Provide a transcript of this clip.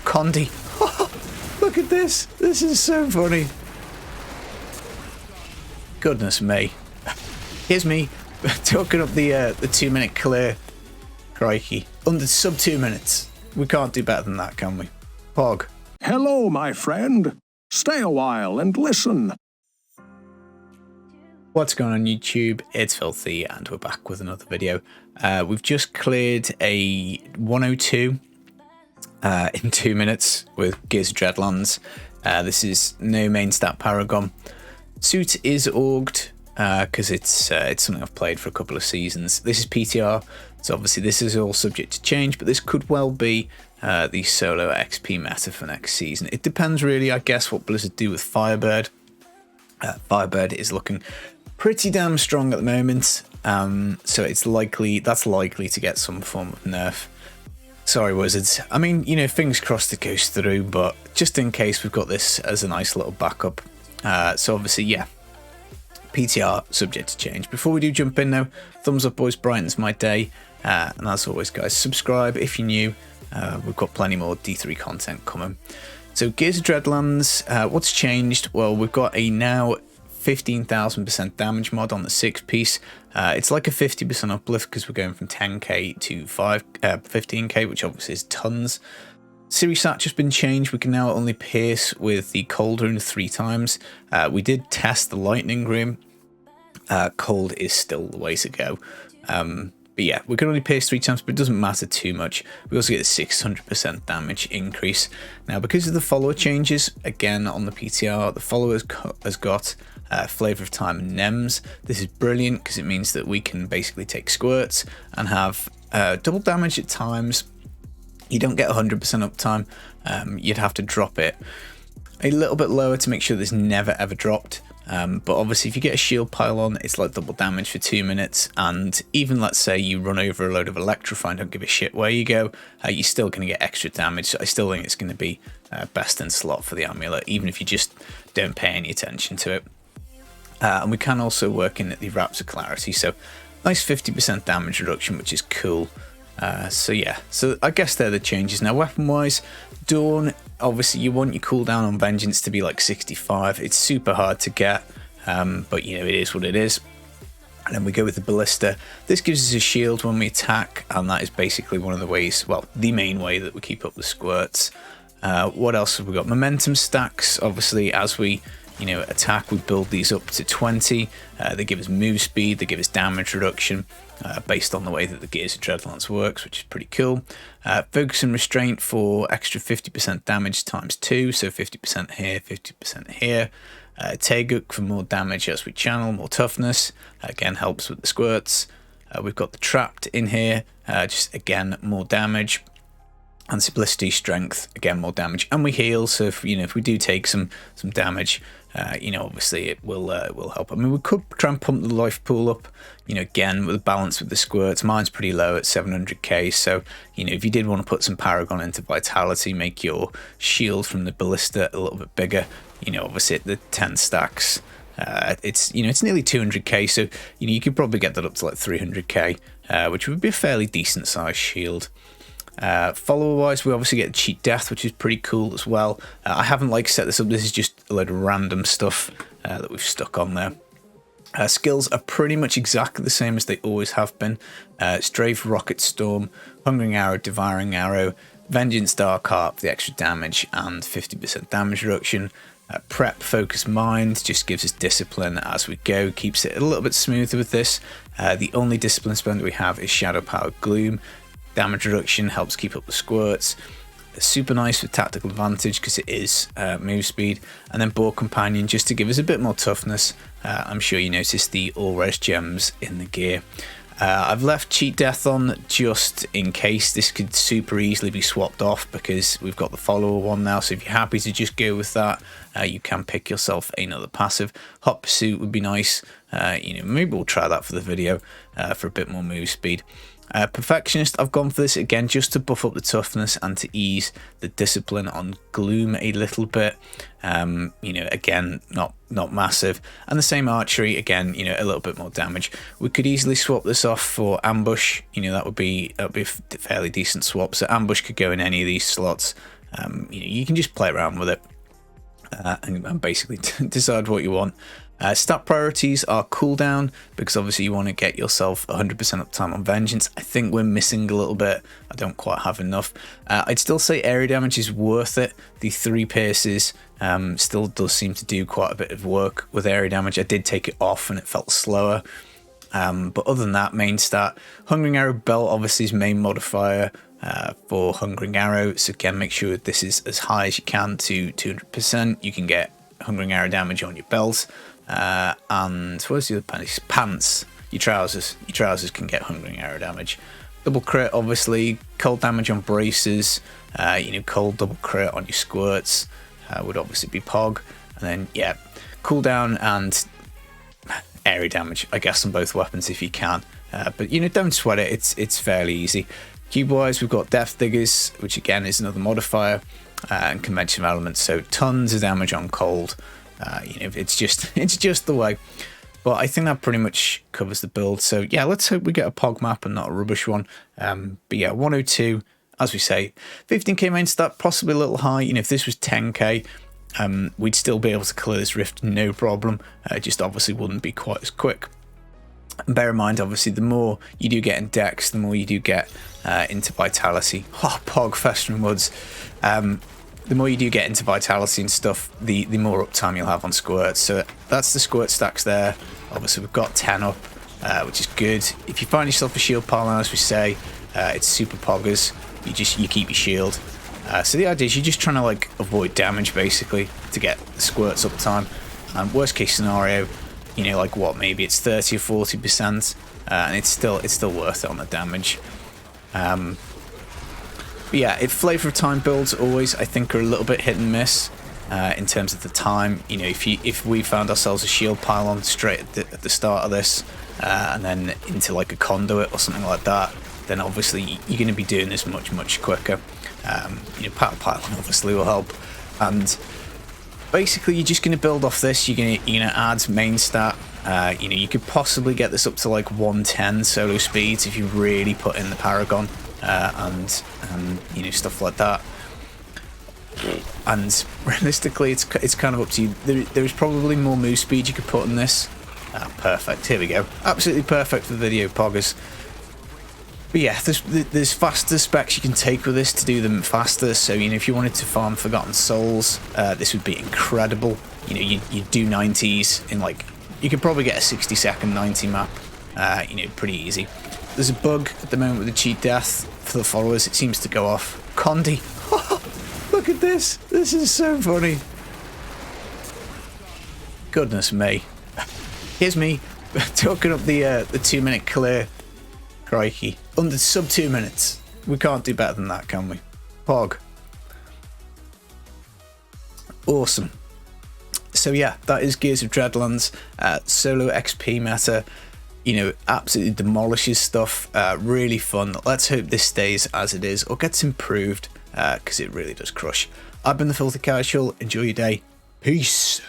Condi. Look at this. This is so funny. Goodness me. Here's me talking up the 2-minute clear. Crikey. Under sub 2 minutes. We can't do better than that, can we? Pog. Hello, my friend. Stay a while and listen. What's going on YouTube? It's Filthy and we're back with another video. We've just cleared a 102 in 2 minutes with Gears of Dreadlands. This is no main stat paragon. Suit is orged because it's something I've played for a couple of seasons. This is PTR, so obviously this is all subject to change, but this could well be the solo XP meta for next season. It depends really, I guess, what Blizzard do with Firebird. Firebird is looking pretty damn strong at the moment, so that's likely to get some form of nerf. Sorry, Wizards. I mean, you know, fingers crossed it goes through, but just in case, we've got this as a nice little backup. So obviously, yeah, PTR subject to change. Before we do jump in though, thumbs up boys, brightens my day. And as always guys, subscribe if you're new. We've got plenty more D3 content coming. So Gears of Dreadlands, what's changed? Well, we've got a now 15,000% damage mod on the 6-piece. It's like a 50% uplift because we're going from 10k to 15k, which obviously is tons. Series Sat just been changed. We can now only pierce with the cold rune 3 times. We did test the lightning rune. Cold is still the way to go. But yeah, we can only pierce 3 times, but it doesn't matter too much. We also get a 600% damage increase. Now, because of the follower changes, again on the PTR, the follower has got Flavor of Time and NEMS. This is brilliant because it means that we can basically take squirts and have double damage at times. You don't get 100% uptime. You'd have to drop it a little bit lower to make sure this never ever dropped. But obviously if you get a shield pile on, it's like double damage for 2 minutes, and even let's say you run over a load of Electrify and don't give a shit where you go, you're still going to get extra damage. So I still think it's going to be best in slot for the amulet, even if you just don't pay any attention to it. And we can also work in at the Wraps of Clarity, so nice 50% damage reduction, which is cool. So yeah, so I guess they're the changes. Now weapon wise, Dawn, obviously you want your cooldown on Vengeance to be like 65. It's super hard to get, but you know, it is what it is. And then we go with the Ballista. This gives us a shield when we attack, and that is basically one of the ways, well, the main way that we keep up the squirts. What else have we got? Momentum stacks, obviously as we attack, we build these up to 20. They give us move speed, they give us damage reduction based on the way that the Gears of Dreadlands works, which is pretty cool. Focus and Restraint for extra 50% damage times 2, so 50% here, 50% here. Taeguk for more damage as we channel, more toughness, again helps with the squirts. We've got the Trapped in here, just again more damage. And Simplicity, Strength, again more damage, and we heal. So if we do take some damage, obviously it will help. I mean, we could try and pump the life pool up, again with the balance with the squirts. Mine's pretty low at 700k, so if you did want to put some Paragon into Vitality, make your shield from the Ballista a little bit bigger. Obviously at the 10 stacks, it's nearly 200k, so you could probably get that up to like 300k, which would be a fairly decent sized shield. Follower wise, we obviously get Cheat Death, which is pretty cool as well. I haven't set this up. This is just a load of random stuff that we've stuck on there. Skills are pretty much exactly the same as they always have been. Strafe, Rocket Storm, Hungering Arrow, Devouring Arrow, Vengeance, Dark Harp, the extra damage and 50% damage reduction. Prep, Focus Mind just gives us discipline as we go, keeps it a little bit smoother with this. The only discipline spend we have is Shadow Power Gloom. Damage reduction helps keep up the squirts. Super nice for tactical advantage because it is move speed. And then Boar Companion just to give us a bit more toughness. I'm sure you noticed the all res gems in the gear. I've left Cheat Death on just in case. This could super easily be swapped off because we've got the follower one now. So if you're happy to just go with that, you can pick yourself another passive. Hot Pursuit would be nice. Maybe we'll try that for the video for a bit more move speed. Perfectionist, I've gone for this again just to buff up the toughness and to ease the discipline on Gloom a little bit. Again, not massive. And the same Archery, again, a little bit more damage. We could easily swap this off for Ambush. That would be a fairly decent swap. So Ambush could go in any of these slots. You can just play around with it and basically decide what you want. Stat priorities are cooldown, because obviously you want to get yourself 100% uptime on Vengeance. I think we're missing a little bit. I don't quite have enough. I'd still say area damage is worth it. The 3 pierces still does seem to do quite a bit of work with area damage. I did take it off and it felt slower. But other than that, main stat, Hungering Arrow belt obviously is main modifier for Hungering Arrow. So again, make sure this is as high as you can to 200%. You can get Hungering Arrow damage on your belt. And where's the other pants? Pants. Your trousers. Your trousers can get Hungering Arrow damage. Double crit, obviously. Cold damage on braces. Cold double crit on your squirts would obviously be Pog. And then, yeah, cooldown and area damage, I guess, on both weapons if you can. But don't sweat it. It's fairly easy. Cube wise, we've got Depth Diggers, which again is another modifier, and conventional elements. So tons of damage on cold. It's just the way. But I think that pretty much covers the build. So yeah, let's hope we get a Pog map and not a rubbish one. But yeah, 102, as we say, 15k main stat, possibly a little high. If this was 10k, we'd still be able to clear this rift, no problem. It just obviously wouldn't be quite as quick. And bear in mind, obviously, the more you do get in Dex, the more you do get into Vitality. Oh, Pog, Festering Woods. The more you do get into Vitality and stuff, the more uptime you'll have on squirts. So that's the squirt stacks there. Obviously, we've got 10 up, which is good. If you find yourself a shield pile, as we say, it's super poggers. You keep your shield. So the idea is you're just trying to avoid damage basically to get the squirts uptime. And worst case scenario, maybe it's 30 or 40%, and it's still worth it on the damage. But yeah, flavor of time builds always, I think, are a little bit hit and miss in terms of the time. If we found ourselves a shield pylon straight at the start of this, and then into a conduit or something like that, then obviously you're going to be doing this much quicker. Power pylon obviously will help, and basically you're just going to build off this. You're going to add main stat. You could possibly get this up to 110 solo speeds if you really put in the Paragon. And stuff like that. And realistically, it's kind of up to you. There's probably more move speed you could put in this. Perfect. Here we go. Absolutely perfect for the video, poggers. But yeah, there's faster specs you can take with this to do them faster. So if you wanted to farm Forgotten Souls, this would be incredible. You do 90s in you could probably get a 60-second 90 map. Pretty easy. There's a bug at the moment with the cheat death for the followers. It seems to go off. Condi. Look at this. This is so funny. Goodness me. Here's me talking up the 2-minute clear. Crikey. Under sub 2 minutes. We can't do better than that, can we? Pog. Awesome. So yeah, that is Gears of Dreadlands. Solo XP meta. Absolutely demolishes stuff. Really fun. Let's hope this stays as it is or gets improved, because it really does crush. I've been the Filthy Casual. Enjoy your day. Peace.